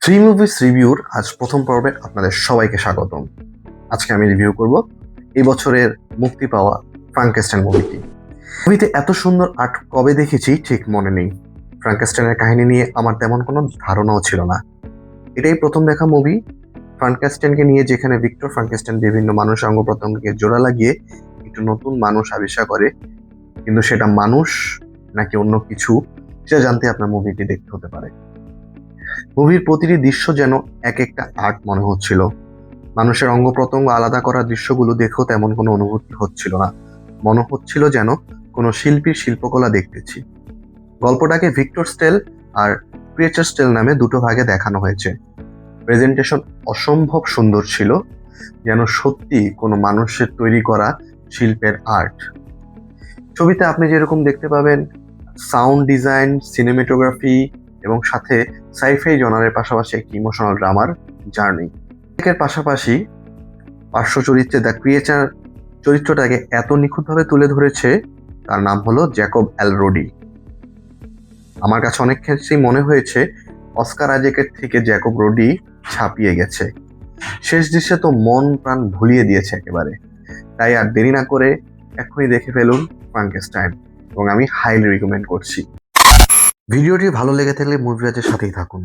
Three movies রিভিউর আজ প্রথম পর্বে আপনাদের সবাইকে স্বাগতম। আজকে আমি রিভিউ করব এই বছরের মুক্তি পাওয়া ফ্রাঙ্কেস্টাইন মুভিটি। মুভিতে এত সুন্দর আর্ট কবে দেখেছি ঠিক মনে নেই। ফ্রাঙ্কেস্টাইনের কাহিনী নিয়ে আমার তেমন কোনো ধারণাও ছিল না। এটাই প্রথম দেখা মুভি ফ্রাঙ্কেস্টাইনকে নিয়ে, যেখানে ভিক্টর ফ্রাঙ্কেস্টাইন বিভিন্ন মানুষের অঙ্গ প্রত্যঙ্গকে জোড়া লাগিয়ে একটু নতুন মানুষ আবিষ্কার করে, কিন্তু সেটা মানুষ নাকি অন্য কিছু সেটা জানতে আপনার মুভিটি দেখতে হতে পারে। মুভির প্রতিটি দৃশ্য যেন এক একটা আর্ট মনে হচ্ছিল। মানুষের অঙ্গ প্রত্যঙ্গ আলাদা করা দৃশ্যগুলো দেখেও তেমন কোনো অনুভূতি হচ্ছিল না, মনে হচ্ছিল যেন কোনো শিল্পীর শিল্পকলা দেখতেছি। গল্পটাকে ভিক্টর স্টেল আর ক্রিয়েচার স্টেল নামে দুটো ভাগে দেখানো হয়েছে। প্রেজেন্টেশন অসম্ভব সুন্দর ছিল, যেন সত্যি কোনো মানুষের তৈরি করা শিল্পের আর্ট। ছবিতে আপনি যেরকম দেখতে পাবেন সাউন্ড ডিজাইন, সিনেমেটোগ্রাফি এবং সাথে সাইফাই জনারের পাশাপাশি একটি ইমোশনাল ড্রামার জার্নি। এর পাশাপাশি পার্শ্ব চরিত্রে দ্য ক্রিয়েচার চরিত্রটাকে এত নিখুঁতভাবে তুলে ধরেছে, তার নাম হলো জ্যাকব এলরোডি। আমার কাছে অনেক ক্ষেত্রেই মনে হয়েছে অস্কার আইজ্যাকের থেকে জ্যাকব রোডি ছাপিয়ে গেছে। শেষ দৃশ্যে তো মন প্রাণ ভুলিয়ে দিয়েছে একেবারে। তাই আর দেরি না করে এখনই দেখে ফেলুন ফ্রাঙ্কেস্টাইন, এবং আমি হাইলি রিকমেন্ড করছি। ভিডিওটি ভালো লেগে থাকলে মুভি ওয়াচের সাথেই থাকুন।